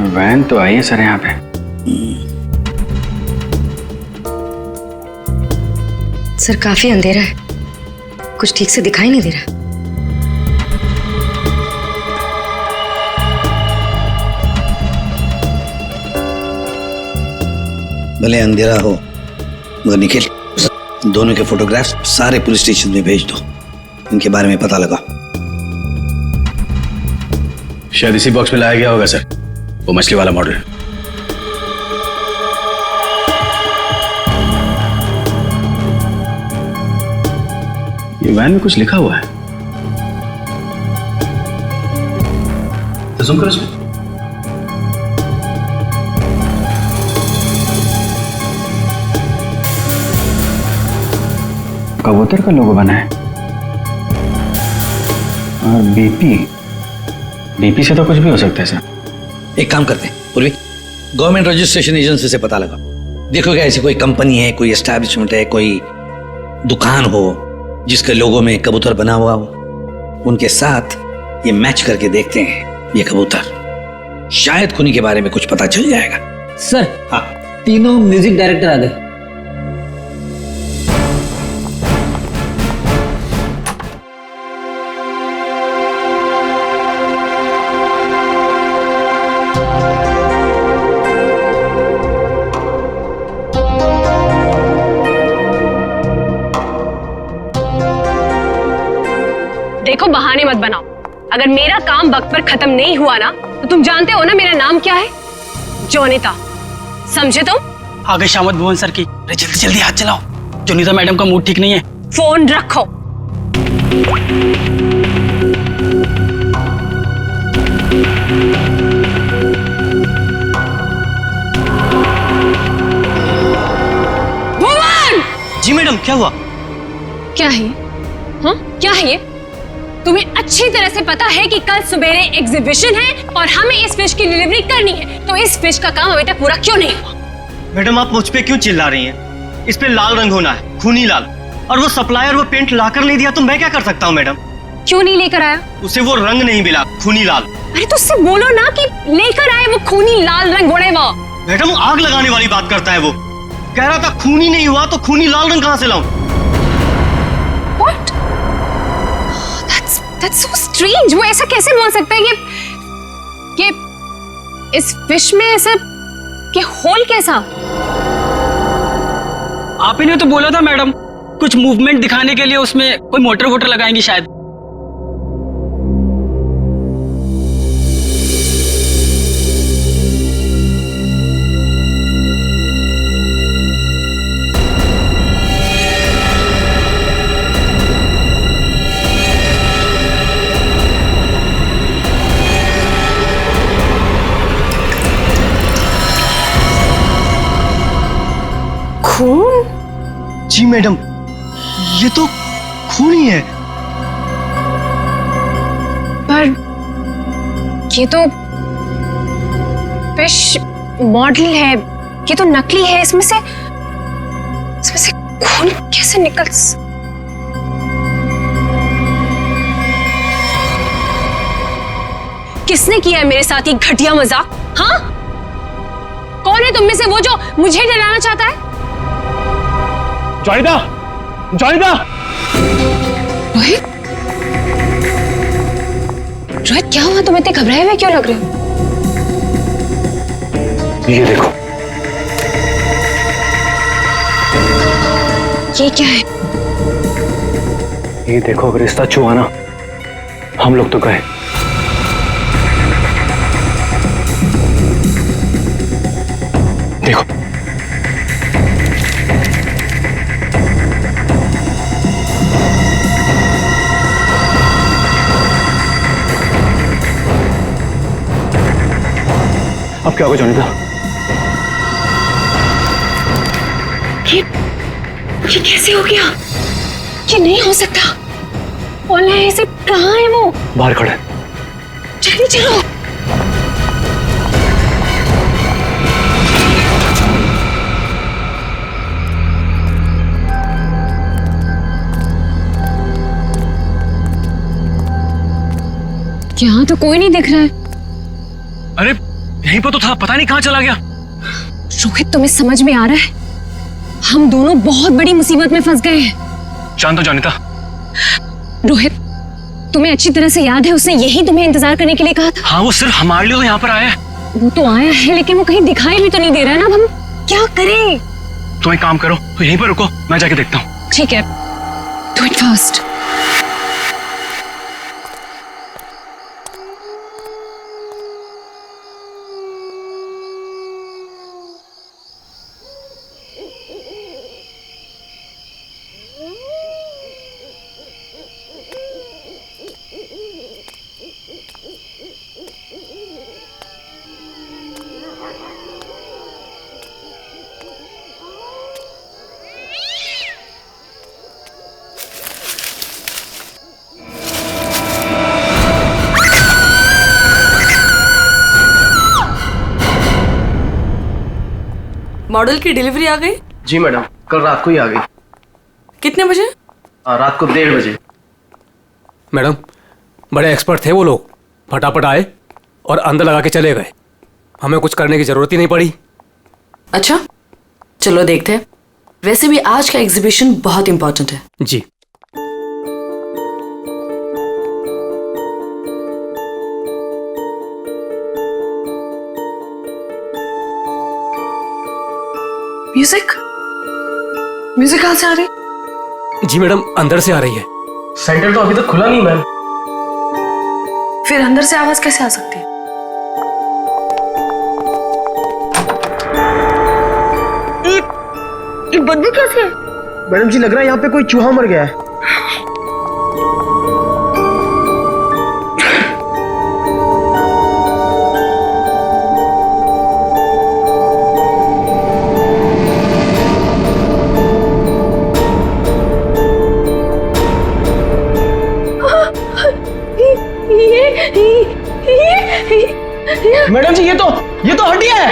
Van तो आई है sir यहाँ पे। सर काफी अंधेरा है, कुछ ठीक से दिखाई नहीं दे रहा। भले अंधेरा हो मगर निखिल, दोनों के फोटोग्राफ्स सारे पुलिस स्टेशन में भेज दो, इनके बारे में पता लगा। शायद इसी बॉक्स में लाया गया होगा सर, वो मछली वाला मॉडल। ये वैन में कुछ लिखा हुआ है, तो जूम करो इसमें। कबूतर का लोगो बना है और बीपी से तो कुछ भी हो सकता है सर। एक काम करते हैं पूर्वी, गवर्नमेंट रजिस्ट्रेशन एजेंसी से पता लगा, देखो क्या ऐसी कोई कंपनी है, कोई एस्टैब्लिशमेंट है, कोई दुकान हो जिसके लोगो में कबूतर बना हुआ हो, उनके साथ ये मैच करके देखते हैं ये कबूतर, शायद खूनी के बारे में कुछ पता चल जाएगा। सर हाँ, तीनों म्यूजिक डायरेक्टर आ गए। देखो बहाने मत बनाओ, अगर मेरा काम वक्त पर खत्म नहीं हुआ ना तो तुम जानते हो ना मेरा नाम क्या है, जोनिता, समझे तुम? आ गए शामत भुवन सर की। अरे जल्दी जल्दी हाथ चलाओ, जोनिता मैडम का मूड ठीक नहीं है। फोन रखो। भुवन! जी मैडम, क्या हुआ? क्या है? हाँ क्या है ये? तुम्हें अच्छी तरह से पता है कि कल सवेरे एग्जीबिशन है और हमें इस फिश की डिलीवरी करनी है, तो इस फिश का काम अभी तक पूरा क्यों नहीं हुआ? मैडम आप मुझ पे क्यों चिल्ला रही हैं? इस पे लाल रंग होना है, खूनी लाल, और वो सप्लायर वो पेंट लाकर नहीं दिया तो मैं क्या कर सकता हूँ मैडम? क्यों नहीं लेकर आया? उसे वो रंग नहीं मिला, खूनी लाल। अरे तो उससे बोलो ना कि लेकर आए वो खूनी लाल रंग घोड़े वो। मैडम आग लगाने वाली बात करता है वो, कह रहा था खूनी नहीं हुआ तो खूनी लाल रंग कहाँ से लाऊं? What? That's so strange. वो ऐसा कैसे बोल सकता है? ये इस फिश में ऐसा कि होल कैसा? आप ही ने तो बोला था मैडम, कुछ मूवमेंट दिखाने के लिए उसमें कोई मोटर वोटर लगाएंगे शायद। खून? जी मैडम, ये तो खून ही है। पर ये तो फिश मॉडल है, ये तो नकली है, इसमें से खून कैसे निकल? किसने किया है मेरे साथ ये घटिया मजाक? हाँ, कौन है तुम में से वो जो मुझे डराना चाहता है? जोनिता, जोनिता! रोहित, रोहित क्या हुआ? तुम इतने घबराए हुए क्यों लग रहे हो? ये देखो। ये क्या है? ये देखो, अगर रिश्ता छुआ ना हम लोग तो गए। देखो अब क्या होगा जोनिता? ये कैसे हो गया? ये नहीं हो सकता। कौन है ऐसे? कहाँ है वो? बाहर खड़ा है। जल्दी चलो। यहाँ तो कोई नहीं दिख रहा है। अरे यहीं पर तो था, पता नहीं कहाँ चला गया। रोहित, तुम्हें समझ में आ रहा है? हम दोनों बहुत बड़ी मुसीबत में फंस गए हैं। शांत हो जानिता। रोहित, तुम्हें अच्छी तरह से याद है उसने यही तुम्हें इंतजार करने के लिए कहा था? हाँ, वो सिर्फ हमारे लिए तो यहाँ पर आया है। वो तो आया है, लेकिन वो कहीं दिखाई भी तो नहीं दे रहा है ना। अब हम क्या करें? तो एक काम करो, तो यहीं पर रुको, मैं जाके देखता हूँ। ठीक है, डू इट फास्ट। मॉडल की डिलीवरी आ गई? जी मैडम, कल रात को ही आ गई। कितने बजे? रात को 1:30 बजे। मैडम, बड़े एक्सपर्ट थे वो लोग, फटाफट आए और अंदर लगा के चले गए। हमें कुछ करने की जरूरत ही नहीं पड़ी। अच्छा, चलो देखते हैं। वैसे भी आज का एग्जीबिशन बहुत इंपॉर्टेंट है। जी। म्यूजिक कहाँ से आ रही? जी मैडम, अंदर से आ रही है। सेंटर तो अभी तक खुला नहीं मैम। फिर अंदर से आवाज कैसे आ सकती है? ये बदबू कैसे है? मैडम जी, लग रहा है यहाँ पे कोई चूहा मर गया है। मैडम जी, ये तो हड्डियां है।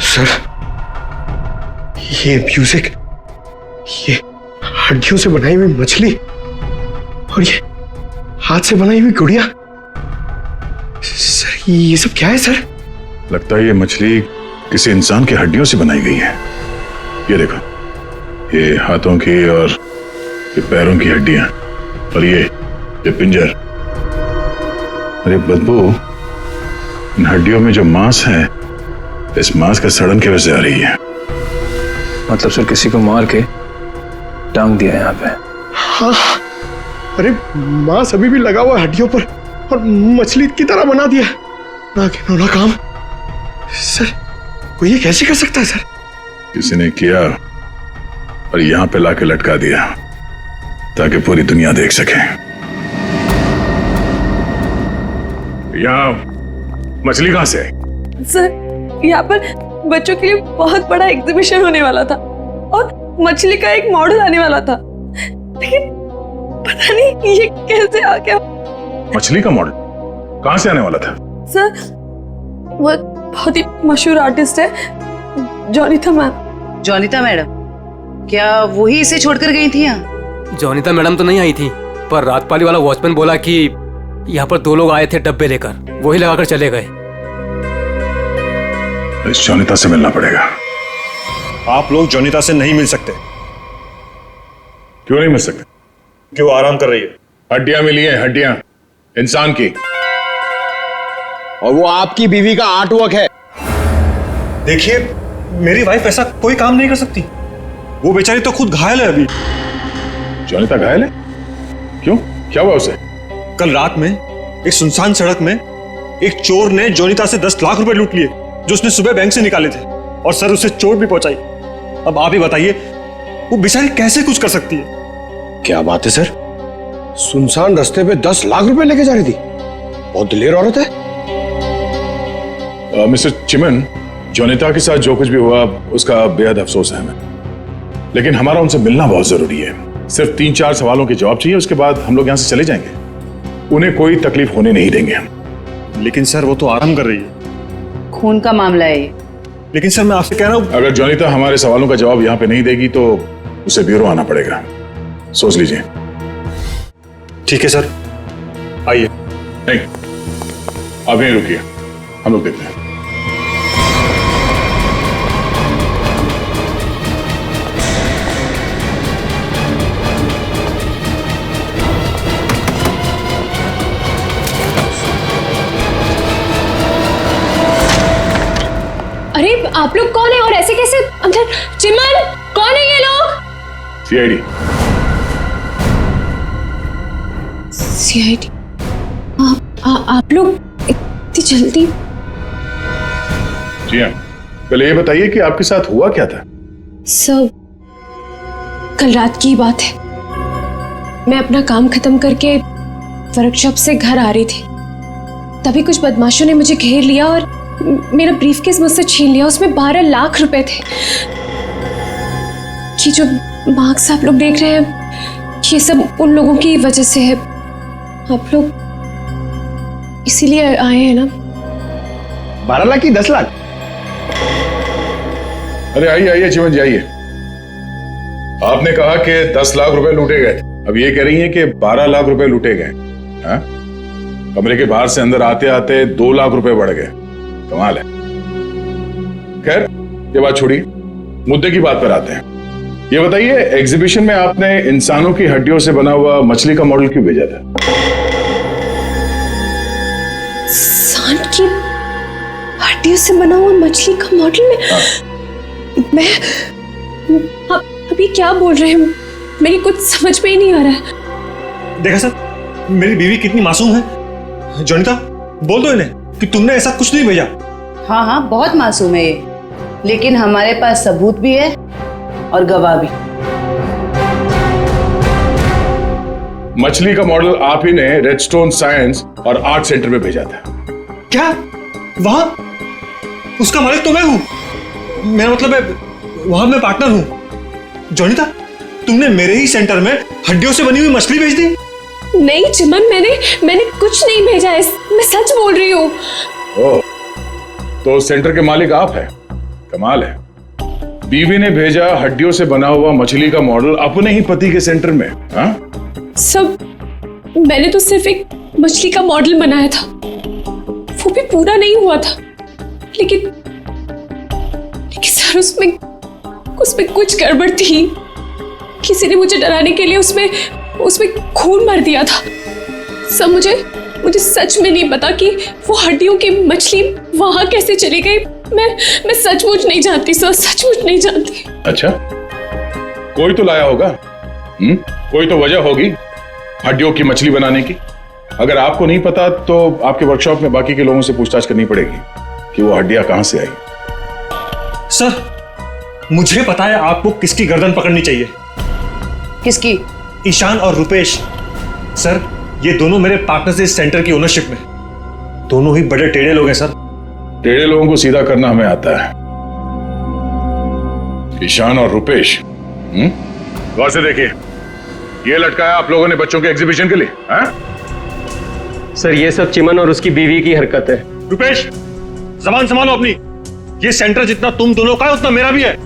सर, ये म्यूजिक, ये हड्डियों से बनाई हुई मछली और ये हाथ से बनाई हुई गुड़िया, सर ये सब क्या है सर? लगता है ये मछली किसी इंसान की हड्डियों से बनाई गई है। ये देखो, ये हाथों की और ये पैरों की हड्डियां और ये पिंजर। अरे बदबू, इन हड्डियों में जो मांस है, इस मांस का सड़न की वजह से आ रही है। मतलब सर किसी को मार के टांग दिया यहाँ पे। हाँ, अरे मांस अभी भी लगा हुआ हड्डियों पर और मछली की तरह बना दिया। ना घिनौना काम सर, कोई ये कैसे कर सकता है सर? किसी ने किया और यहाँ पे लाके लटका दिया ताकि पूरी दुनिया देख सके। यहाँ मछली कहाँ से आई? सर, यहाँ पर बच्चों के लिए बहुत बड़ा एग्जीबिशन होने वाला था और मछली का एक मॉडल आने वाला था, लेकिन पता नहीं ये कैसे आ गया। मछली का मॉडल कहाँ से आने वाला था? सर, वो बहुत ही मशहूर आर्टिस्ट है, जोनिता मैम। जोनिता मैडम, क्या वही इसे छोड़कर गई थी यहाँ? जोनिता मैडम तो नहीं आई थी, पर रात पाली वाला वॉचमैन बोला कि यहाँ पर 2 लोग आए थे डब्बे लेकर, वही लगाकर चले गए। इस जोनिता से मिलना पड़ेगा। आप लोग जोनिता से नहीं मिल सकते। क्यों नहीं मिल सकते? क्यों आराम कर रही है? हड्डियां मिली हैं, हड्डियां इंसान की, और वो आपकी बीवी का आर्ट वर्क है। देखिए, मेरी वाइफ ऐसा कोई काम नहीं कर सकती। वो बेचारी तो खुद घायल है अभी। जोनिता घायल है? क्यों, क्या हुआ उसे? कल रात में एक सुनसान सड़क में एक चोर ने जोनिता से 10 लाख रुपए लूट लिए, जो उसने सुबह बैंक से निकाले थे, और सर उसे चोट भी पहुंचाई। अब आप ही बताइए, वो बेचारी कैसे कुछ कर सकती है? क्या बात है सर, सुनसान रास्ते पे 10 लाख रुपए लेके जा रही थी? बहुत दिलेर औरत है। मिस्टर चिमन, जोनिता के साथ जो कुछ भी हुआ उसका बेहद अफसोस है हमें, लेकिन हमारा उनसे मिलना बहुत जरूरी है। सिर्फ 3-4 सवालों के जवाब चाहिए, उसके बाद हम लोग यहां से चले जाएंगे। उन्हें कोई तकलीफ होने नहीं देंगे हम। लेकिन सर, वो तो आराम कर रही है। खून का मामला है ये। लेकिन सर, मैं आपसे कह रहा हूं, अगर जोनिता हमारे सवालों का जवाब यहां पे नहीं देगी तो उसे ब्यूरो आना पड़ेगा, सोच लीजिए। ठीक है सर, आइए। नहीं, आप यहीं रुकिए, हम लोग देखते हैं। अरे आप लोग कौन है और ऐसे कैसे अंदर? चिमन, कौन है ये लोग? सीआईडी। सीआईडी? आप लोग इतनी जल्दी? जी हाँ, पहले ये बताइए कि आपके साथ हुआ क्या था? सब कल रात की बात है। मैं अपना काम खत्म करके वर्कशॉप से घर आ रही थी, तभी कुछ बदमाशों ने मुझे घेर लिया और मेरा ब्रीफकेस मुझसे छीन लिया। उसमें 12 लाख रुपए थे। ये जो मार्क्स आप लोग देख रहे हैं, ये सब उन लोगों की वजह से है। आप लोग इसीलिए आए हैं ना? 12 लाख की 10 लाख? अरे आइए आइए चिमन जी, आइए। आपने कहा कि 10 लाख रुपए लूटे गए, अब ये कह रही हैं कि 12 लाख रुपए लूटे गए। हाँ? कमरे के बाहर से अंदर आते आते 2 लाख रुपए बढ़ गए। कमाल है। खैर, ये बात छोड़िए, मुद्दे की बात पर आते हैं। ये बताइए, एग्जीबिशन में आपने इंसानों की हड्डियों से बना हुआ मछली का मॉडल क्यों भेजा था? इंसान की हड्डियों से बना हुआ मछली का मॉडल में? हाँ। मैं अभी क्या बोल रहे हैं? मेरी कुछ समझ में ही नहीं आ रहा है। देखा सर, मेरी बीवी कितनी मासूम है। जोनिता, बोल दो इन्हें कि तुमने ऐसा कुछ नहीं भेजा। हाँ हाँ, बहुत मासूम है ये, लेकिन हमारे पास सबूत भी है और गवाह भी। मछली का मॉडल आप ही ने रेडस्टोन साइंस और आर्ट सेंटर में भेजा था। क्या? वहां उसका मालिक तो मैं हूं। मेरा मतलब है, वहां मैं पार्टनर हूं। जोनिता, तुमने मेरे ही सेंटर में हड्डियों से बनी हुई मछली भेज दी? नहीं चिमन, मैंने कुछ नहीं भेजा है, मैं सच बोल रही हूँ। ओह, तो सेंटर के मालिक आप हैं? कमाल है। बीवी ने भेजा हड्डियों से बना हुआ मछली का मॉडल अपने ही पति के सेंटर में। हाँ? सब मैंने तो सिर्फ एक मछली का मॉडल बनाया था, वो भी पूरा नहीं हुआ था। लेकिन सर, उसमें कुछ गड़बड़ थी। किसी ने मुझे डराने के लिए उसमें खून भर दिया था। सब मुझे सच में नहीं पता कि वो हड्डियों की मछली वहां कैसे चली गई। मैं सचमुच नहीं जानती सर, सचमुच नहीं जानती। अच्छा, कोई तो लाया होगा। कोई तो वजह होगी हड्डियों की मछली बनाने की। अगर आपको नहीं पता तो आपके वर्कशॉप में बाकी के लोगों से पूछताछ करनी पड़ेगी कि वो हड्डियां कहां से आई। सर, मुझे पता है आपको किसकी गर्दन पकड़नी चाहिए। किसकी? ईशान और रुपेश। सर, ये दोनों मेरे पार्टनर्स इस सेंटर की ओनरशिप में। दोनों ही बड़े टेढ़े लोग हैं सर। टेढ़े लोगों को सीधा करना हमें आता है। ईशान और रुपेश, गौर से देखिए, ये लटकाया आप लोगों ने बच्चों के एग्जीबिशन के लिए। हाँ? सर, ये सब चिमन और उसकी बीवी की हरकत है। रुपेश, जबान संभालो अपनी। ये सेंटर जितना तुम दोनों का है उतना मेरा भी है।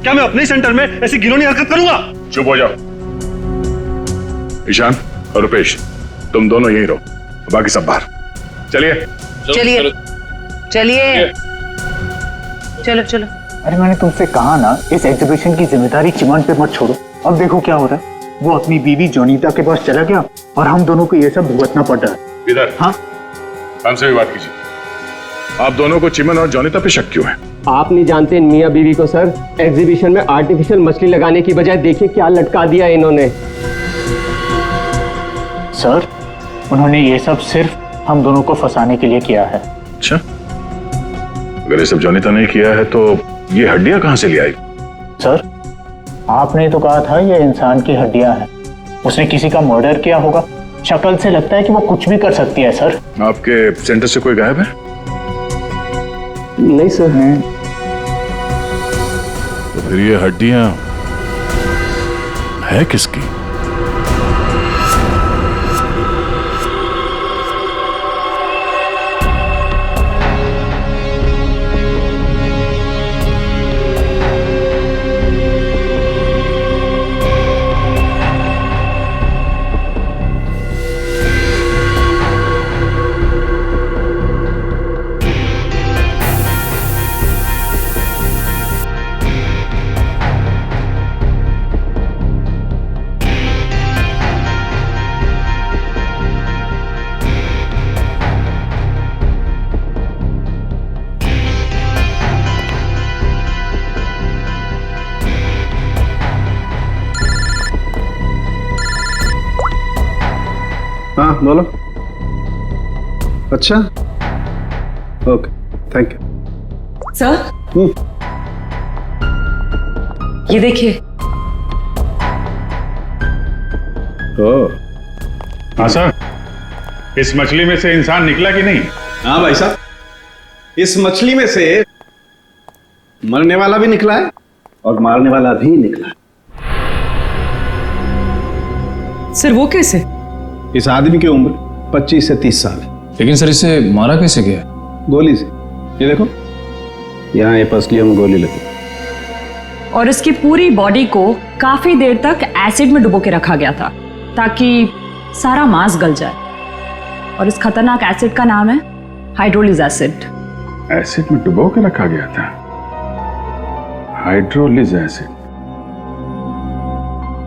क्या मैं अपने सेंटर में ऐसी घिनौनी हरकत करूंगा? चुप हो जाओ। ईशान और रुपेश, तुम दोनों यहीं रहो, बाकी सब बाहर। चलिए चलिए चलिए चलो चलो। अरे मैंने तुमसे कहा ना, इस एग्जीबिशन की जिम्मेदारी चिमन पे मत छोड़ो। अब देखो क्या हो रहा है, वो अपनी बीवी जोनीता के पास चला गया और हम दोनों को ये सब भुगतना पड़ रहा है। इधर। हाँ, हमसे भी बात कीजिए। आप दोनों को चिमन और जोनीता पे शक क्यों है? आप नहीं जानते मियाँ बीवी को सर। एग्जीबिशन में आर्टिफिशियल मछली लगाने की बजाय देखिए क्या लटका दिया इन्होंने। सर, उन्होंने ये सब सिर्फ हम दोनों को फंसाने के लिए किया है। अच्छा, अगर ये सब जोनीता ने किया है तो ये हड्डियां कहां से ले आई? सर, आपने तो कहा था ये इंसान की हड्डियां हैं। उसने किसी का मर्डर किया होगा। शक्ल से लगता है कि वो कुछ भी कर सकती है। सर, आपके सेंटर से कोई गायब है? नहीं सर। तो फिर ये हड्डियां है किसकी? हाँ बोलो। अच्छा, ओके, थैंक यू। सर, ये देखिए। हाँ सर, इस मछली में से इंसान निकला कि नहीं? हाँ भाई साहब, इस मछली में से मरने वाला भी निकला है और मारने वाला भी निकला है। सर वो कैसे? इस आदमी की उम्र 25 से 30 साल है। लेकिन सर इसे मारा कैसे गया? गोली से। ये देखो, यहाँ ये पसलियों में गोली लगी। और इसकी पूरी बॉडी को काफी देर तक एसिड में डुबो के रखा गया था ताकि सारा मांस गल जाए। और इस खतरनाक एसिड का नाम है हाइड्रोलिज एसिड। एसिड में डुबो के रखा गया था? हाइड्रोलिज एसिड।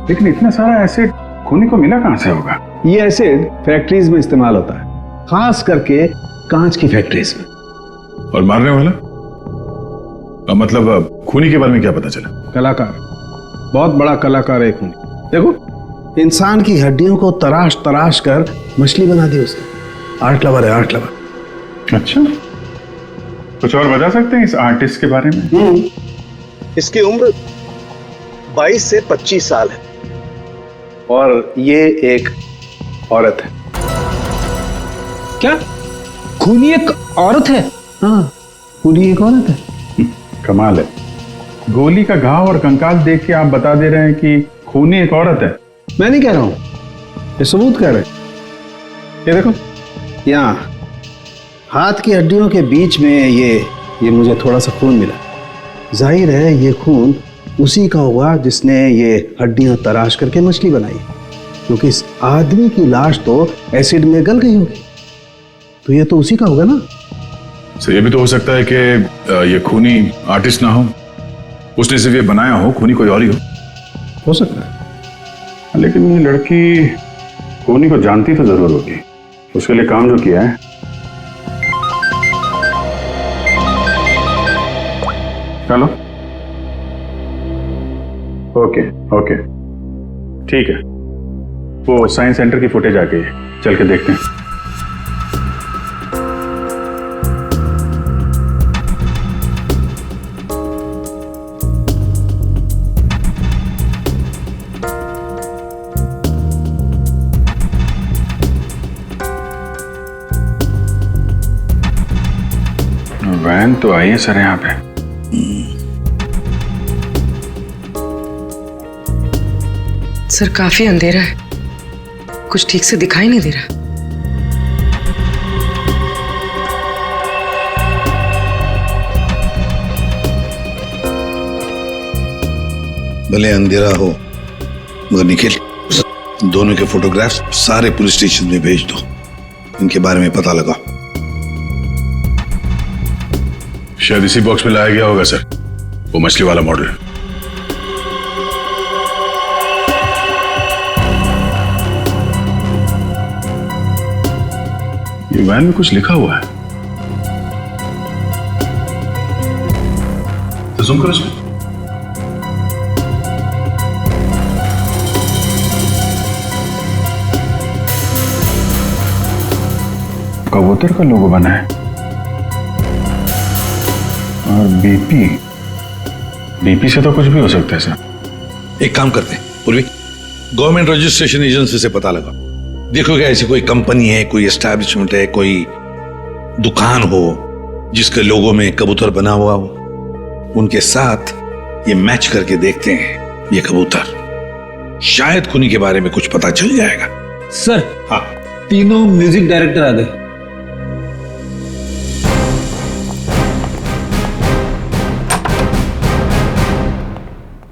लेकिन इतना सारा एसिड खूनी को मिला कहां से होगा? ये एसिड फैक्ट्रीज में इस्तेमाल होता है, खास करके कांच की फैक्ट्रीज में। और मारने वाला? मतलब खूनी के बारे में क्या पता चला? कलाकार, बहुत बड़ा कलाकार है खूनी। देखो, इंसान की हड्डियों को तराश तराश कर मछली बना दी उसने। आर्ट लवर है, आर्ट लवर। अच्छा, कुछ और बता सकते हैं इस आर्टिस्ट के बारे में? इसकी उम्र 22 से 25 साल है और ये एक औरत है। क्या खूनी एक औरत है? हाँ, खूनी एक औरत है। कमाल है, गोली का घाव और कंकाल देख के आप बता दे रहे हैं कि खूनी एक औरत है। मैं नहीं कह रहा हूं, ये सबूत कह रहे हैं। ये देखो, यहाँ हाथ की हड्डियों के बीच में ये मुझे थोड़ा सा खून मिला। जाहिर है ये खून उसी का होगा जिसने ये हड्डियां तराश करके मछली बनाई, क्योंकि इस आदमी की लाश तो एसिड में गल गई होगी, तो ये तो उसी का होगा ना। सर, ये भी तो हो सकता है कि ये खूनी आर्टिस्ट ना हो, उसने सिर्फ ये बनाया हो, खूनी कोई और ही हो सकता है। लेकिन ये लड़की खूनी को जानती तो जरूर होगी, उसके लिए काम जो किया है। चलो, ओके ओके, ठीक है, वो साइंस सेंटर की फुटेज आ गई है, चल के देखते हैं। वैन तो आई है सर यहाँ पे। सर काफी अंधेरा है, कुछ ठीक से दिखाई नहीं दे रहा। भले अंधेरा हो मगर निखिल, दोनों के फोटोग्राफ्स सारे पुलिस स्टेशन में भेज दो इनके बारे में पता लगाओ। शायद इसी बॉक्स में लाया गया होगा सर, वो मछली वाला मॉडल। ये वैन में कुछ लिखा हुआ है, तो जूम करो इसमें। कबूतर का लोगो बना है और बीपी से तो कुछ भी हो सकता है सर। एक काम करते हैं पूर्वी, गवर्नमेंट रजिस्ट्रेशन एजेंसी से पता लगाओ। देखो क्या ऐसी कोई कंपनी है, कोई एस्टैब्लिशमेंट है, कोई दुकान हो जिसके लोगो में कबूतर बना हुआ हो, उनके साथ ये मैच करके देखते हैं ये कबूतर। शायद खूनी के बारे में कुछ पता चल जाएगा। सर हाँ, तीनों म्यूजिक डायरेक्टर आ गए।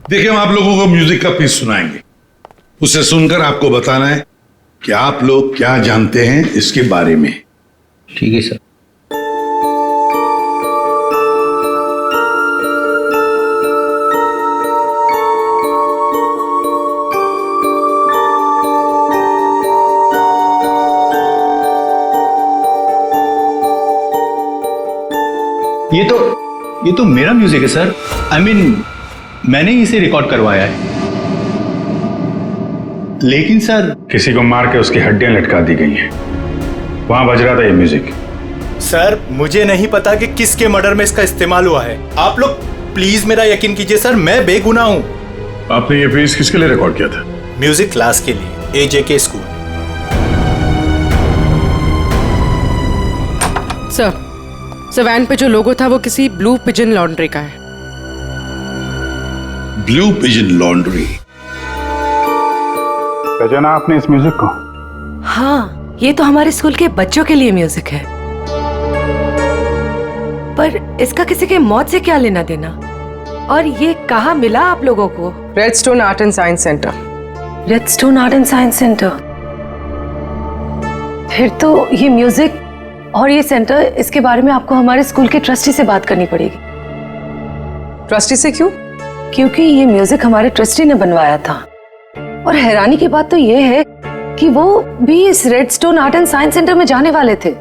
देखिए हम आप लोगों को म्यूजिक का पीस सुनाएंगे, उसे सुनकर आपको बताना है कि आप लोग क्या जानते हैं इसके बारे में। ठीक है सर। ये तो मेरा म्यूजिक है सर। आई मीन मैंने ही इसे रिकॉर्ड करवाया है। लेकिन सर किसी को मार के उसकी हड्डियां लटका दी गई हैं, वहां बज रहा था ये म्यूजिक। सर मुझे नहीं पता कि किसके मर्डर में इसका इस्तेमाल हुआ है। आप लोग प्लीज मेरा यकीन कीजिए सर, मैं बेगुनाह हूं। आपने ये पीस किसके लिए रिकॉर्ड किया था? म्यूजिक क्लास के लिए, AJK स्कूल। सर वैन पे जो लोगो था वो किसी ब्लू पिजन लॉन्ड्री का है। Blue pigeon laundry? पहचाना आपने इस म्यूजिक को? हाँ, ये तो हमारे स्कूल के बच्चों के लिए म्यूजिक है। पर इसका किसी के मौत से क्या लेना देना? और ये कहाँ मिला आप लोगों को? Redstone art and science centre. Redstone art and science centre? फिर तो ये म्यूजिक और ये सेंटर, इसके बारे में आपको हमारे स्कूल के ट्रस्टी से बात करनी पड़ेगी। ट्रस्टी से क्यों? क्योंकि ये म्यूजिक हमारे ट्रस्टी ने बनवाया था। और हैरानी की बात तो ये है कि वो भी इस redstone art and science centre में जाने वाले थे।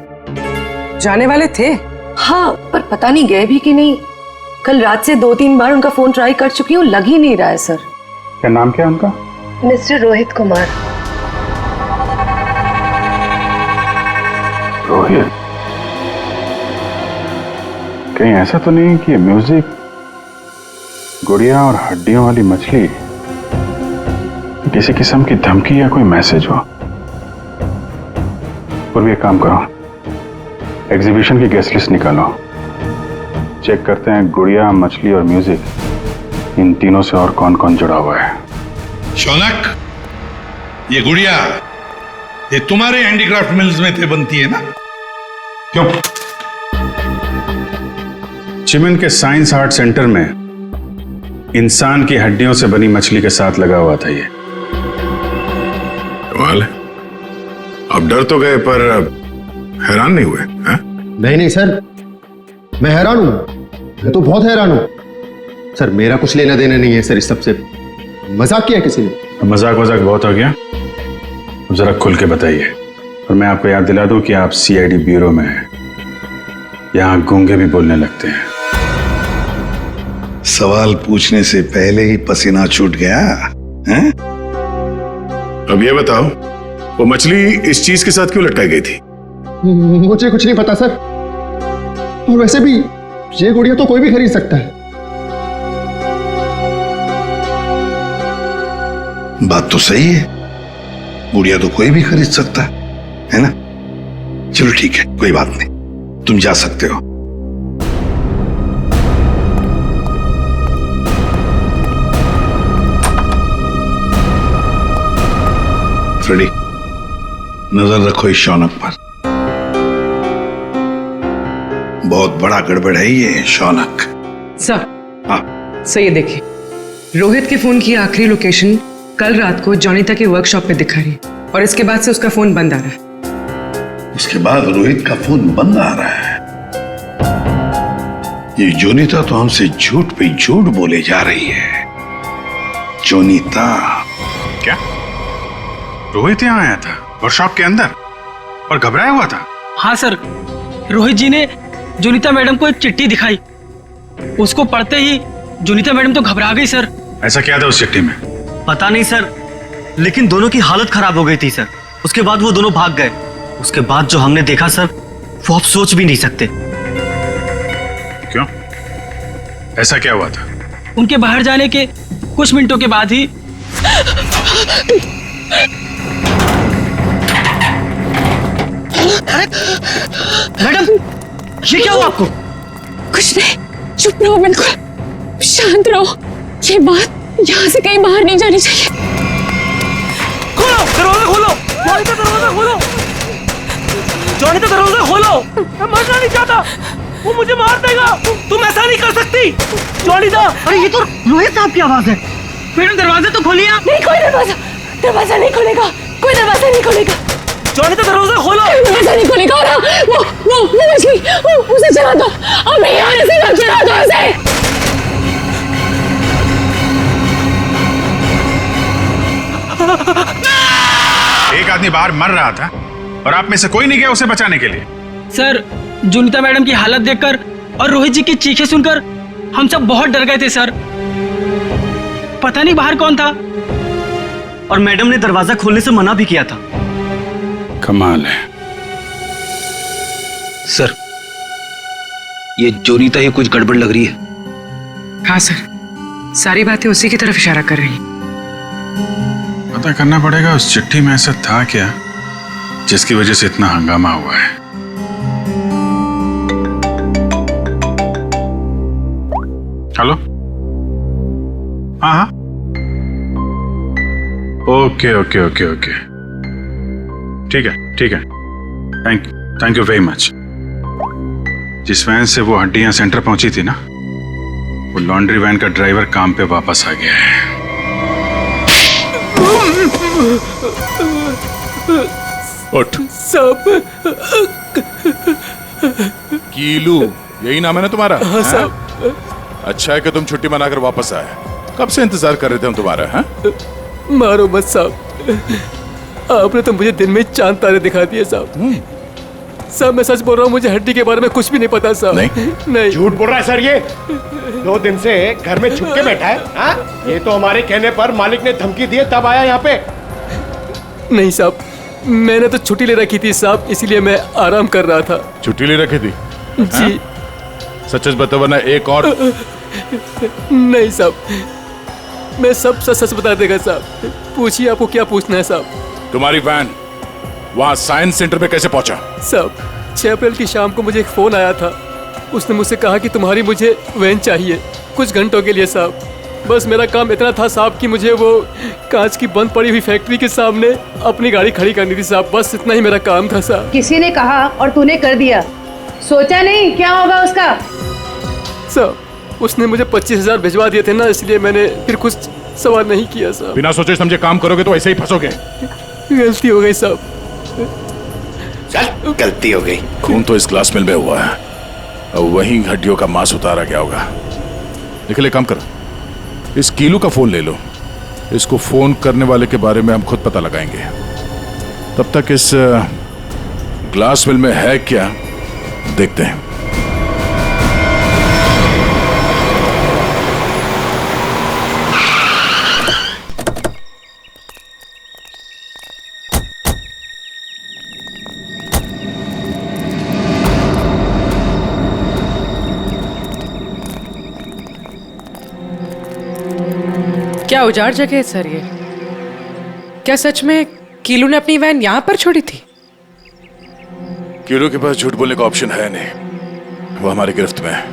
जाने वाले थे? हाँ, पर पता नहीं गए भी कि नहीं। कल रात से 2-3 बार उनका फोन ट्राई कर चुकी हूँ, लग ही नहीं रहा है सर। क्या नाम क्या है उनका? मिस्टर रोहित कुमार। रोहित? कहीं ऐसा तो नहीं कि म्यूजिक गुड़िया और हड्डियों वाली मछली किसी किस्म की धमकी या कोई मैसेज हो? और भी एक काम करो, एग्जीबिशन की गेस्ट लिस्ट निकालो, चेक करते हैं गुड़िया, मछली और म्यूजिक, इन तीनों से और कौन कौन जुड़ा हुआ है। शौनक, ये गुड़िया ये तुम्हारे हैंडीक्राफ्ट मिल्स में थे बनती है ना? क्यों? चिमन के साइंस आर्ट सेंटर में इंसान की हड्डियों से बनी मछली के साथ लगा हुआ था ये। कमाल है, अब डर तो गए पर हैरान नहीं हुए? नहीं सर, मैं हैरान हूं, मैं तो बहुत हैरान हूं सर। मेरा कुछ लेना देना नहीं है सर इस सबसे। मजाक किया किसी ने? मजाक बहुत हो गया, अब जरा खुल के बताइए। और मैं आपको याद दिला दूं कि आप CID ब्यूरो में हैं, यहां गूंगे भी बोलने लगते हैं। सवाल पूछने से पहले ही पसीना छूट गया हैं? अब ये बताओ, वो मछली इस चीज के साथ क्यों लटकाई गई थी? मुझे कुछ नहीं पता सर, और वैसे भी ये गुड़िया तो कोई भी खरीद सकता है। बात तो सही है, गुड़िया तो कोई भी खरीद सकता है ना? चलो ठीक है, कोई बात नहीं, तुम जा सकते हो। फ्रेडी, नजर रखो इस शौनक पर, बहुत बड़ा गड़बड़ है ये शौनक। सर, हाँ सर ये देखिए, रोहित के फोन की आखिरी लोकेशन कल रात को जॉनिता के वर्कशॉप पे दिखा रही है और इसके बाद से उसका फोन बंद आ रहा है। उसके बाद रोहित का फोन बंद आ रहा है। ये जोनीता तो हमसे झूठ पे झूठ बोले जा रही है। जोनीता क्या? रोहित यहाँ आया था वर्कशॉप के अंदर और घबराया हुआ था? हाँ सर, रोहित जी ने जोनीता मैडम को एक चिट्ठी दिखाई। उसको पढ़ते ही जोनीता मैडम तो घबरा गई सर। ऐसा क्या था उस चिट्ठी में? पता नहीं सर, लेकिन दोनों की हालत खराब हो गई थी सर। उसके बाद वो दोनों भाग गए। उसके बाद जो हमने देखा सर, वो आप सोच भी नहीं सकते। क्यों? ऐसा क्या हुआ था? उनके बाहर जाने के कुछ मिनटों के बाद ही मैडम, ये क्या हुआ आपको? कुछ नहीं, चुप रहो, बिल्कुल शांत रहो। ये बात यहाँ से कहीं बाहर नहीं जानी चाहिए। खोलो दरवाजा, खोलो जोनीता, दरवाजा खोलो जोनीता, दरवाजा खोलो। मैं मरना नहीं चाहता, वो मुझे मार देगा। तुम ऐसा नहीं कर सकती जोनीता। अरे ये तो रोहित साहब की आवाज है। मैडम दरवाजा तो खोलिए आप। नहीं, कोई दरवाजा नहीं खुलेगा, कोई दरवाजा नहीं खुलेगा। जोनीता दरवाजा खोलो। दरवाजा नहीं खुलेगा। वो मछली, उसे चला दो, अब यहाँ से चला दो उसे। एक आदमी बाहर मर रहा था और आप में से कोई नहीं गया उसे बचाने के लिए? सर, जोनीता मैडम की हालत देखकर और रोहित जी की चीखें सुनकर हम सब बहुत डर गए थे सर। पता नहीं बाहर कौन था, और मैडम ने दरवाजा खोलने से मना भी किया था। कमाल है सर, ये जोनीता ही कुछ गड़बड़ लग रही है। हाँ सर, सारी बातें उसी की तरफ इशारा कर रही हैं। पता करना पड़ेगा उस चिट्ठी में ऐसा था क्या जिसकी वजह से इतना हंगामा हुआ है। हेलो, हाँ हाँ, ओके ओके ओके ओके, ठीक है, थैंक यू वेरी मच। जिस वैन से वो हड्डियां सेंटर पहुंची थी ना, वो लॉन्ड्री वैन का ड्राइवर काम पे वापस आ गया है। उठ। सब कीलू, यही नाम है ना तुम्हारा? हाँ साहब। अच्छा है कि तुम छुट्टी मनाकर वापस आए। कब से इंतजार कर रहे थे हम तुम्हारा। हाँ? मारो मत साहब, आपने तो मुझे दिन में चांद तारे दिखा दिए साहब। साहब मैं सच बोल रहा हूँ, मुझे हड्डी के बारे में कुछ भी नहीं पता साहब। नहीं झूठ बोल रहा है सर। ये 2 दिन से घर में छुप के बैठा है। हाँ? ये तो हमारे कहने पर मालिक ने धमकी दी तब आया यहाँ पे। नहीं साहब, मैंने तो छुट्टी ले रखी थी साहब, इसीलिए मैं आराम कर रहा था। छुट्टी ले रखी थी? जी। सच बताओ वरना एक और। नहीं साहब, मैं सब सच बता देगा साहब। पूछिए, आपको क्या पूछना है साहब। तुम्हारी वैन वहाँ साइंस सेंटर में कैसे पहुंचा? साहब 6 अप्रैल की शाम को मुझे एक फोन आया था। उसने मुझसे कहा कि तुम्हारी मुझे वैन चाहिए कुछ घंटों के लिए साहब। बस मेरा काम इतना था साहब कि मुझे वो कांच की बंद पड़ी हुई फैक्ट्री के सामने अपनी गाड़ी खड़ी करनी थी साहब। बस इतना ही मेरा काम था साहब। किसी ने कहा और तूने कर दिया, सोचा नहीं क्या होगा उसका? साहब उसने मुझे 25,000 भिजवा दिए थे ना, इसलिए मैंने फिर कुछ सवाल नहीं किया साहब। बिना सोचे समझे काम करोगे तो ऐसे ही फंसोगे। गलती हो गई साहब। चल, गलती हो गई। खून तो इस ग्लास मिल में हुआ है, अब वहीं हड्डियों का मांस उतारा गया होगा। निकले, काम करो, इस कीलू का फोन ले लो। इसको फोन करने वाले के बारे में हम खुद पता लगाएंगे। तब तक इस ग्लास मिल में है क्या देखते हैं। क्या उजाड़ जगह है सर ये? क्या सच में कीलू ने अपनी वैन यहाँ पर छोड़ी थी? कीलू के पास झूठ बोलने का ऑप्शन है नहीं, वो हमारी गिरफ्त में है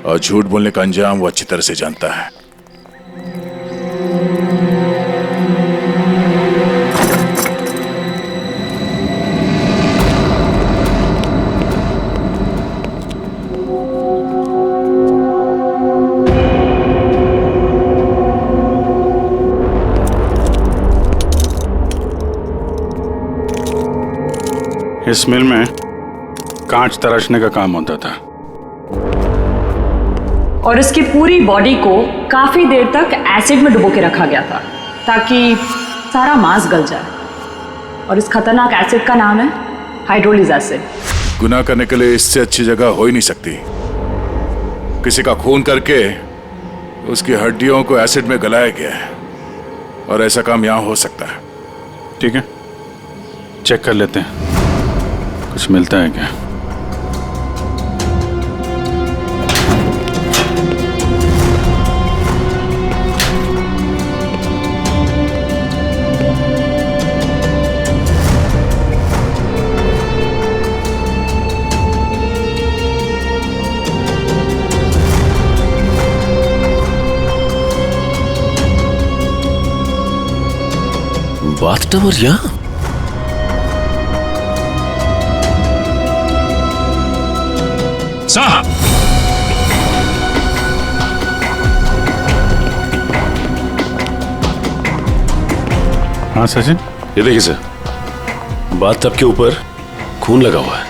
और झूठ बोलने का अंजाम वो अच्छी तरह से जानता है। इस मिल में कांच तराशने का काम होता था और इसकी पूरी बॉडी को काफी देर तक एसिड में डुबो के रखा गया था ताकि सारा मांस गल जाए। और इस खतरनाक एसिड का नाम है हाइड्रोलिक एसिड। गुनाह करने के लिए इससे अच्छी जगह हो ही नहीं सकती। किसी का खून करके उसकी हड्डियों को एसिड में गलाया गया है और ऐसा काम यहां हो सकता है। ठीक है, चेक कर लेते हैं कुछ मिलता है क्या। बाथटब और यहाँ साहब, हाँ सचिन, ये देखिए सर, बाथटब के ऊपर खून लगा हुआ है।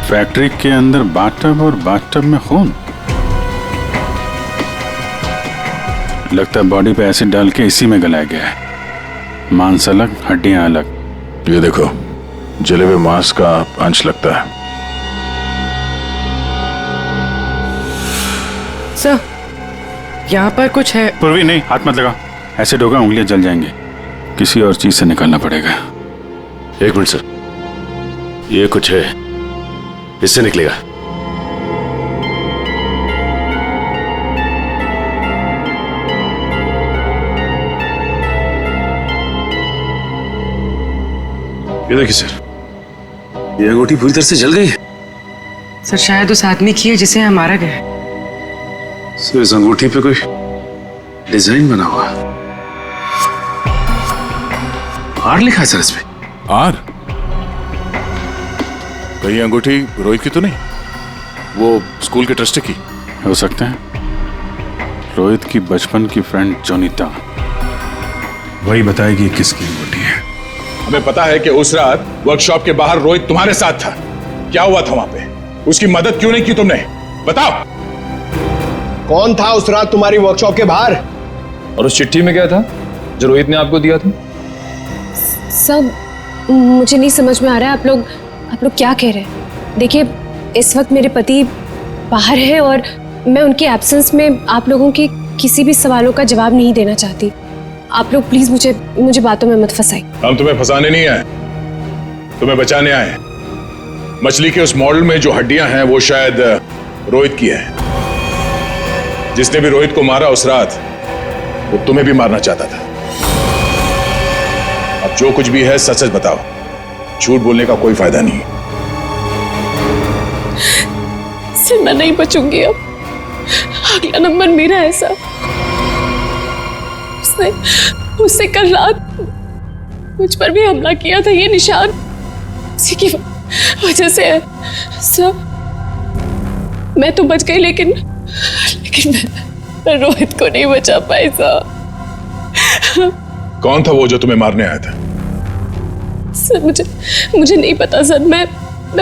फैक्ट्री के अंदर बाथटब और बाथटब में खून। लगता है बॉडी पे एसिड डाल के इसी में गलाया गया है। मांस अलग, हड्डियां अलग। ये देखो, जले हुए मांस का अंश लगता है। सर, यहाँ पर कुछ है। पूर्वी नहीं, हाथ मत लगा, एसिड होगा, उंगलियां जल जाएंगे। किसी और चीज से निकालना पड़ेगा। एक मिनट सर, ये कुछ है, इससे निकलेगा। ये देखिए सर, ये अंगूठी पूरी तरह से जल गई है। सर शायद उस आदमी की है जिसे यहाँ मारा गया है। सर इस अंगूठी पे कोई डिजाइन बना हुआ है। आर लिखा है सर इस पे। आर? कहीं अंगूठी रोहित की तो नहीं? वो स्कूल के ट्रस्टी की हो सकते हैं। रोहित की बचपन की फ्रेंड जोनीता, वही बताएगी किसकी अंगूठी है। हमें पता है कि उस रात वर्कशॉप के बाहर रोहित तुम्हारे साथ था। क्या हुआ था वहां पे? उसकी मदद क्यों नहीं की तुमने? बताओ। कौन था उस रात तुम्हारी वर्कशॉप के बाहर? और उस चिट्ठी में क्या था जो रोहित ने आपको दिया था? सब मुझे नहीं समझ में आ रहा है। आप लोग क्या कह रहे हैं? देखिए, इस वक्त मेरे पति बाहर है और मैं उनके एब्सेंस में आप लोगों के किसी भी सवालों का जवाब नहीं देना चाहती। आप लोग प्लीज मुझे बातों में मत फंसाइए। हम तुम्हें फंसाने नहीं आए, तुम्हें बचाने आए। मछली के उस मॉडल में जो हड्डियां हैं वो शायद रोहित की है। जिसने भी रोहित को मारा उस रात, वो तुम्हें भी मारना चाहता था। अब जो कुछ भी है सच सच बताओ, झूठ बोलने का कोई फायदा नहीं। सर मैं नहीं बचूंगी अब। अगला नंबर मेरा है सर। उसने कल रात मुझ पर भी हमला किया था। ये निशान उसी की वजह से है सर। मैं तो बच गई, लेकिन मैं रोहित को नहीं बचा पाई सर। कौन था वो जो तुम्हें मारने आया था? सर मुझे नहीं पता सर। मैं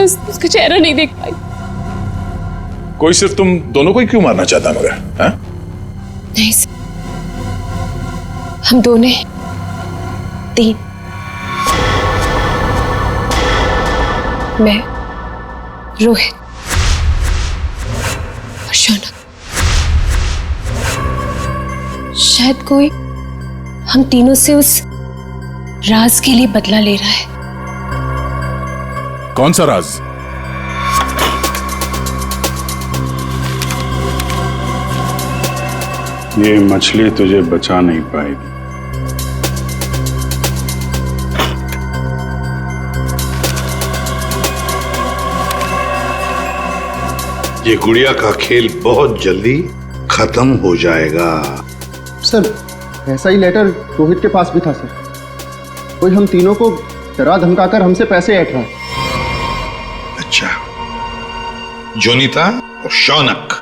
उसका चेहरा नहीं देख पाई। कोई सिर्फ तुम दोनों को ही क्यों मारना चाहता मगर? हाँ? नहीं सर, हम दोनों 3। मैं, रोहित और शौनक। शायद कोई हम तीनों से उस राज के लिए बदला ले रहा है। कौन सा राज? ये मछली तुझे बचा नहीं पाएगी। ये गुड़िया का खेल बहुत जल्दी खत्म हो जाएगा। सर ऐसा ही लेटर रोहित के पास भी था सर। कोई हम तीनों को डरा धमकाकर हमसे पैसे ऐंठ रहा है। अच्छा, जोनीता और शौनक,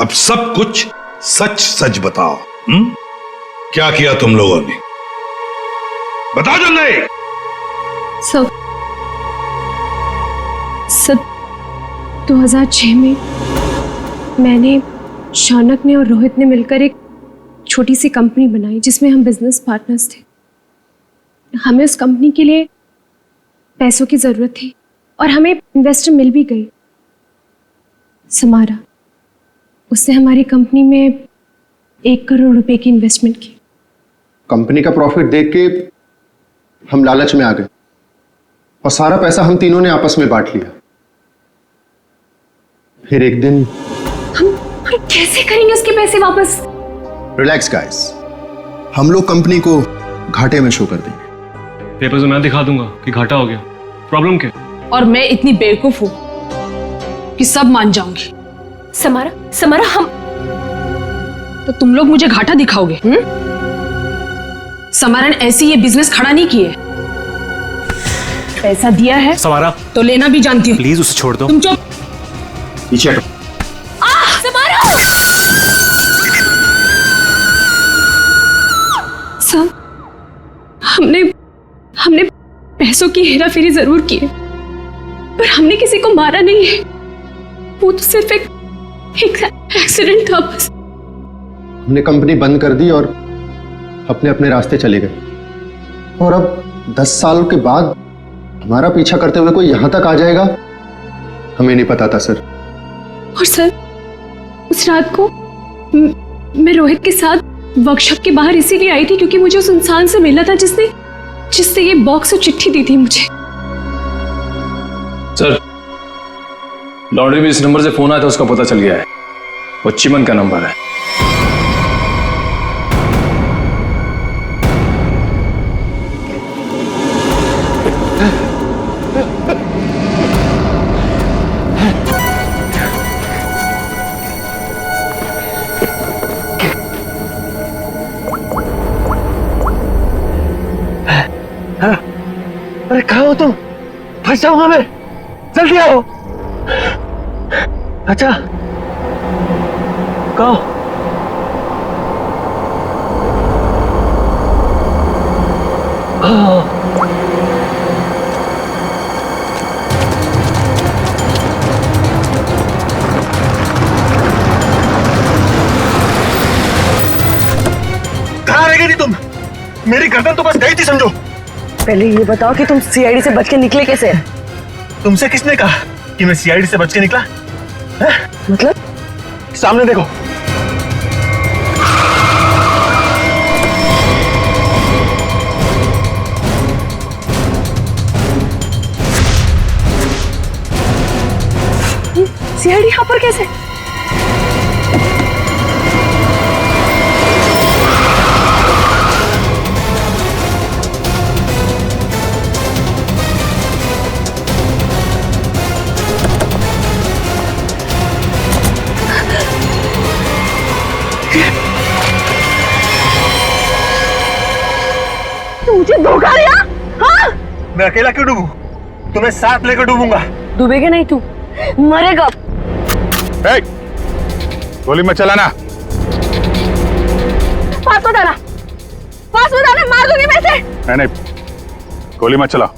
अब सब कुछ सच सच बताओ। क्या किया तुम लोगों ने? बताओ जल्दी। सब सर 2006 में मैंने, शौनक ने और रोहित ने मिलकर एक छोटी सी कंपनी बनाई जिसमें हम बिजनेस पार्टनर्स थे। हमें उस कंपनी के लिए पैसों की जरूरत थी और हमें इन्वेस्टर मिल भी गई, समारा। उसने हमारी कंपनी में 1 करोड़ रुपए की इन्वेस्टमेंट की। कंपनी का प्रॉफिट देख के हम लालच में आ गए और सारा पैसा हम तीनों ने आपस में बांट लिया। फिर एक दिन हम कैसे करेंगे उसके पैसे वापस? रिलैक्स गाइस, हम लोग कंपनी को घाटे में शो कर देंगे। पेपर से मैं दिखा दूंगा कि घाटा हो गया। प्रॉब्लम क्या? और मैं इतनी बेवकूफ हूं कि सब मान जाऊंगी। समारा हम, तो तुम लोग मुझे घाटा दिखाओगे? समारा ने ऐसे ये बिजनेस खड़ा नहीं किए। पैसा दिया है समारा तो लेना भी जानती हूँ। प्लीज उसे छोड़ दो। तुम चुप। पीछे हटो। सर, हमने पैसों की हेराफेरी जरूर की है, पर हमने किसी को मारा नहीं है। वो तो सिर्फ एक एक्सीडेंट था बस। हमने कंपनी बंद कर दी और अपने अपने रास्ते चले गए। और अब 10 साल के बाद हमारा पीछा करते हुए कोई यहां तक आ जाएगा, हमें नहीं पता था सर। और सर, उस रात को मैं रोहित के साथ वर्कशॉप के बाहर इसीलिए आई थी क्योंकि मुझे उस इंसान से मिला था जिससे ये बॉक्स और चिट्ठी दी थी मुझे। सर, लॉन्ड्री में इस नंबर से फोन आया था, उसका पता चल गया है। वो चिमन का नंबर है। अरे कहाँ हो तुम? फंस जाऊंगा मैं, जल्दी आओ। अच्छा कहो। कहाँ रह गई थी तुम? मेरी गर्दन तो बस गई थी समझो। पहले ये बताओ कि तुम सीआईडी से बच के निकले कैसे? तुमसे किसने कहा कि मैं सीआईडी से बच के निकला? मतलब? सामने देखो। सीआईडी यहाँ पर कैसे? मुझे धोखा दिया? हाँ? मैं अकेला क्यों डूबूं? तुम्हें साथ लेकर डूबूंगा। डूबेगा नहीं तू, मरेगा। गोली मत चलाना। पास मत आना, मार दूंगी मैं इसे। नहीं, गोली मत चलाओ।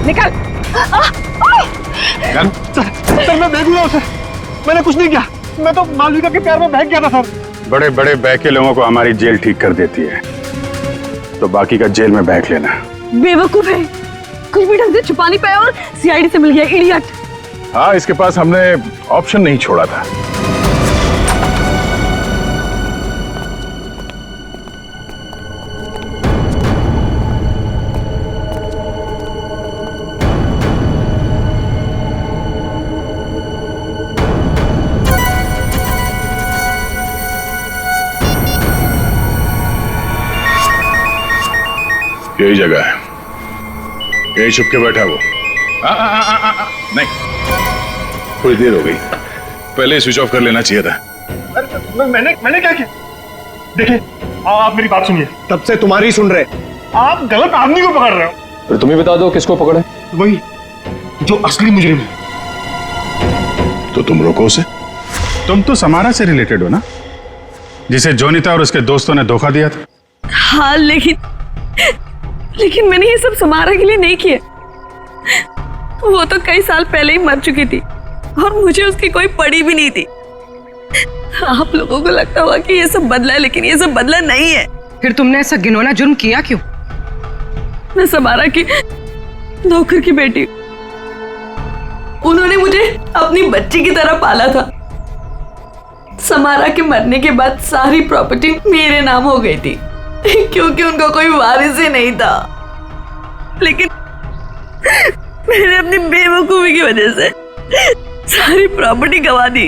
निकल। सर मैं बेगुनाह हूं सर, मैंने कुछ नहीं किया। मैं तो मालविका के प्यार में बहक गया था सर। बड़े बड़े बहके लोगों को हमारी जेल ठीक कर देती है, तो बाकी का जेल में बहक लेना। बेवकूफ है, कुछ भी ढंग से छुपा नहीं पाया और सीआईडी से मिल गया, इडियट। हाँ, इसके पास हमने ऑप्शन नहीं छोड़ा था। यही जगह है, यही छुप के बैठा वो। नहीं, थोड़ी देर हो गई, पहले स्विच ऑफ कर लेना चाहिए था। मैंने क्या किया? देखिए, आप मेरी बात सुनिए, तब से तुम्हारी सुन रहे, आप गलत आदमी को पकड़ रहे हो। फिर तुम ही बता दो किसको पकड़े। वही जो असली मुजरिम है। तो तुम रोको उसे। तुम तो समारा से रिलेटेड हो ना, जिसे जोनीता और उसके दोस्तों ने धोखा दिया था। हाँ, लेकिन मैंने ये सब समारा के लिए नहीं किया। वो तो कई साल पहले ही मर चुकी थी और मुझे उसकी कोई पड़ी भी नहीं थी। आप लोगों को लगता होगा कि ये सब बदला है, लेकिन ये सब बदला नहीं है। फिर तुमने ऐसा घिनौना जुर्म किया क्यों? मैं समारा की नौकर की बेटी, उन्होंने मुझे अपनी बच्ची की तरह पाला था। समारा के मरने के बाद सारी प्रॉपर्टी मेरे नाम हो गई थी क्योंकि उनका कोई वारिस ही नहीं था। लेकिन मैंने अपनी बेवकूफी की वजह से सारी प्रॉपर्टी गंवा दी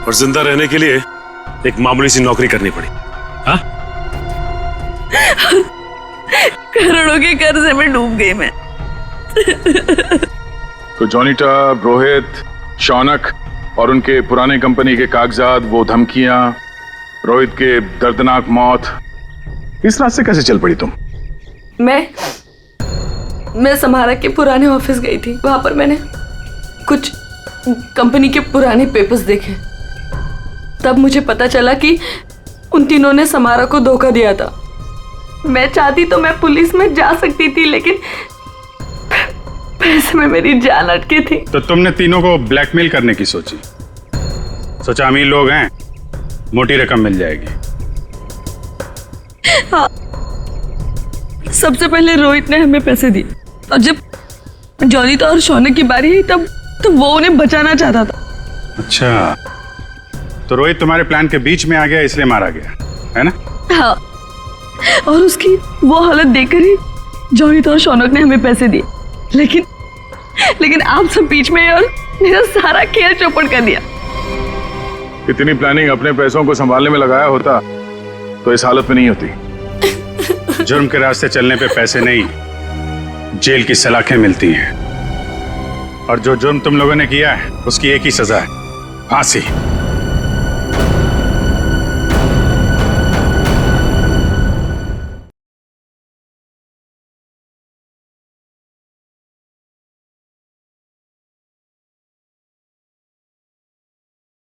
और जिंदा रहने के लिए एक मामूली सी नौकरी करनी पड़ी। हाँ? करोड़ों के कर्जे में डूब गई मैं। तो जोनीता, रोहित, शौनक और उनके पुराने कंपनी के कागजात, वो धमकियां, रोहित के दर्दनाक मौत, इस रास्ते कैसे चल पड़ी तुम? मैं समारा के पुराने ऑफिस गई थी। वहां पर मैंने कुछ कंपनी के पुराने पेपर्स देखे। तब मुझे पता चला कि उन तीनों ने समारा को धोखा दिया था। मैं चाहती तो मैं पुलिस में जा सकती थी, लेकिन पैसे में मेरी जान अटकी थी। तो तुमने तीनों को ब्लैकमेल करने की सोची, सोचा अमीर लोग हैं, मोटी रकम मिल जाएगी। हाँ, सबसे पहले रोहित ने हमें पैसे दिए और जब जोनीता और शौनक की बारी आई तब वो उन्हें बचाना चाहता था। अच्छा, तो रोहित तुम्हारे प्लान के बीच में आ गया, इसलिए मारा गया, है ना? हाँ, और उसकी वो हालत देखकर ही जोनीता और शौनक ने हमें पैसे दिए। लेकिन आप सब बीच में और मेरा सारा खेल चौपट कर दिया। इतनी प्लानिंग अपने पैसों को संभालने में लगाया होता तो इस हालत में नहीं होती। जुर्म के रास्ते चलने पे पैसे नहीं, जेल की सलाखें मिलती हैं। और जो जुर्म तुम लोगों ने किया है उसकी एक ही सजा है, फांसी।